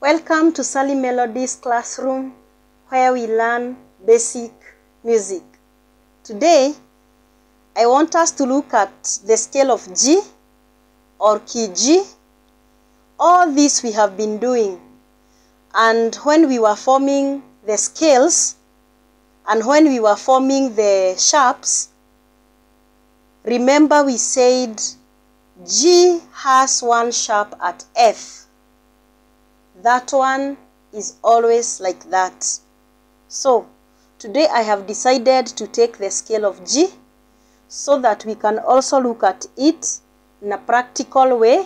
Welcome to Sally Melodies classroom, where we learn basic music. Today, I want us to look at the scale of G or key G. All this we have been doing. And when we were forming the scales and when we were forming the sharps, remember we said G has one sharp at F. That one is always like that. So, today I have decided to take the scale of G so that we can also look at it in a practical way.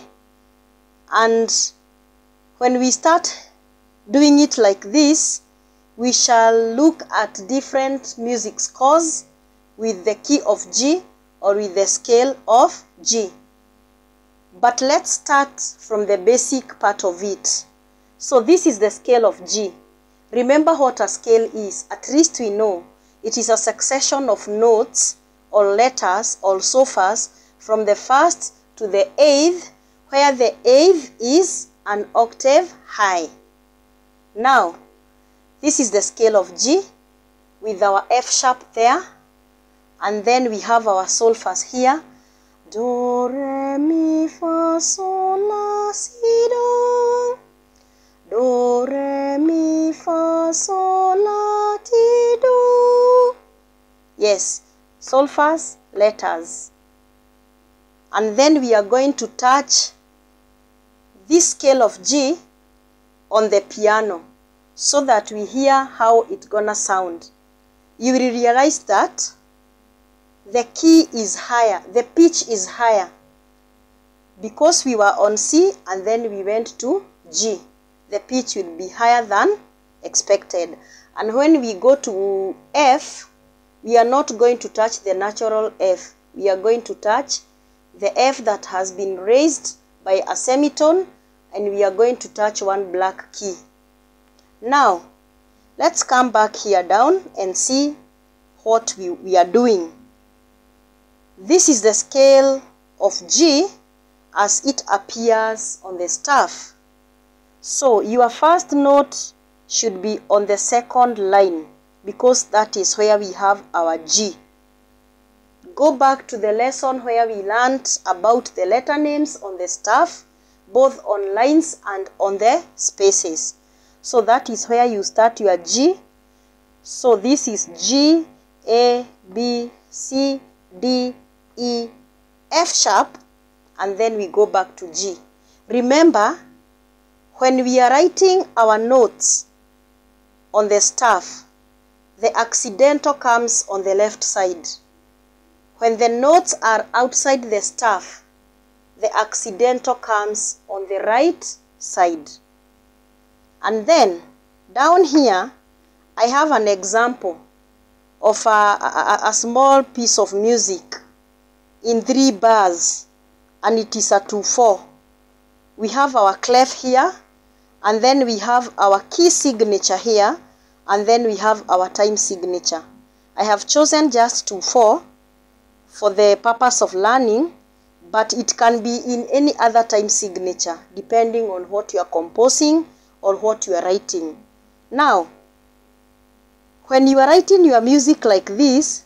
And when we start doing it like this, we shall look at different music scores with the key of G or with the scale of G. But let's start from the basic part of it. So this is the scale of G. Remember what a scale is. At least we know it is a succession of notes or letters or sophas from the first to the eighth, where the eighth is an octave high. Now, this is the scale of G with our F sharp there, and then we have our solfas here. Do, re, mi, fa, sol, la, si, do. Do, re, mi, fa, sol, la, ti, do. Yes, solfas, letters. And then we are going to touch this scale of G on the piano so that we hear how it's gonna sound. You will realize that the key is higher, the pitch is higher, because we were on C and then we went to G. The pitch will be higher than expected. And when we go to F, we are not going to touch the natural F. We are going to touch the F that has been raised by a semitone, and we are going to touch one black key. Now, let's come back here down and see what we are doing. This is the scale of G as it appears on the staff. So your first note should be on the second line, because that is where we have our G. Go back to the lesson where we learned about the letter names on the staff, both on lines and on the spaces. So that is where you start your G. So this is G, A, B, C, D, E, F sharp, and then we go back to G. Remember, when we are writing our notes on the staff, the accidental comes on the left side. When the notes are outside the staff, the accidental comes on the right side. And then, down here, I have an example of a small piece of music in 3 bars, and it is a 2/4. We have our clef here, and then we have our key signature here, and then we have our time signature. I have chosen just 2/4 for the purpose of learning, but it can be in any other time signature depending on what you are composing or what you are writing. Now, when you are writing your music like this,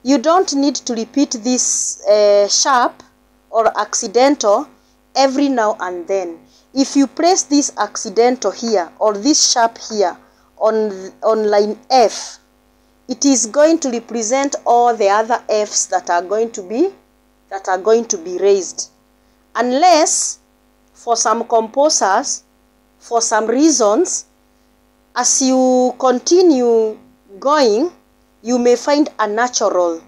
you don't need to repeat this sharp or accidental every now and then. If you place this accidental here or this sharp here on line F, it is going to represent all the other Fs that are going to be raised. Unless, for some composers, for some reasons, as you continue going, you may find a natural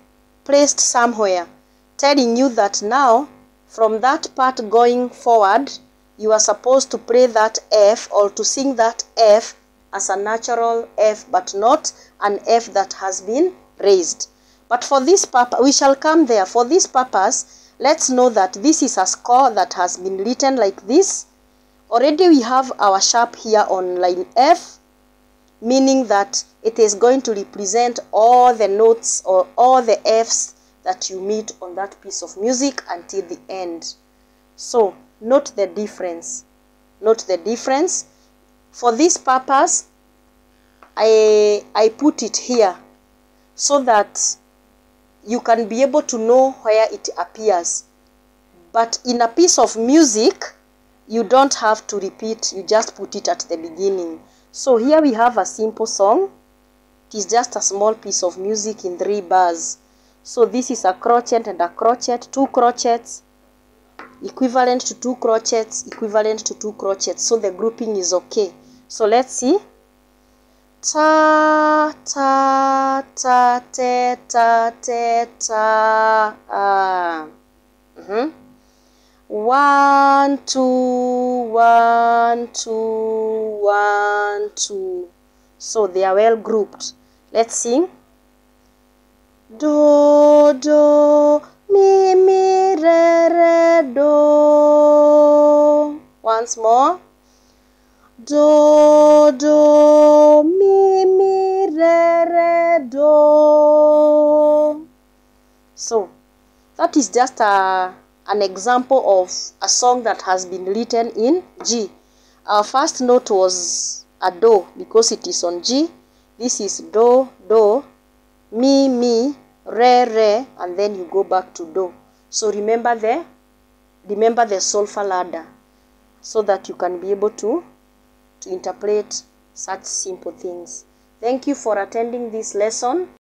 placed somewhere, telling you that now, from that part going forward, you are supposed to play that F or to sing that F as a natural F, but not an F that has been raised. But for this purpose, we shall come there. For this purpose, let's know that this is a score that has been written like this. Already we have our sharp here on line F, meaning that it is going to represent all the notes or all the Fs that you meet on that piece of music until the end. So, note the difference. Note the difference. For this purpose, I put it here so that you can be able to know where it appears. But in a piece of music, you don't have to repeat, you just put it at the beginning. So here we have a simple song. It is just a small piece of music in 3 bars. So this is a crochet and a crochet, 2 crochets, equivalent to 2 crochets, equivalent to 2 crochets. So the grouping is okay. So let's see. Ta, ta, ta, te, ta, te, ta. 1, 2, 1, 2, 1, 2. So they are well grouped. Let's sing. Do, do, mi, mi, re, re, do. Once more. Do, do, mi, mi, re, re, do. So that is just an example of a song that has been written in G. Our first note was a do because it is on G. This is do, do, mi, mi, re, re, and then you go back to do. So remember the solfa ladder so that you can be able to interpret such simple things. Thank you for attending this lesson.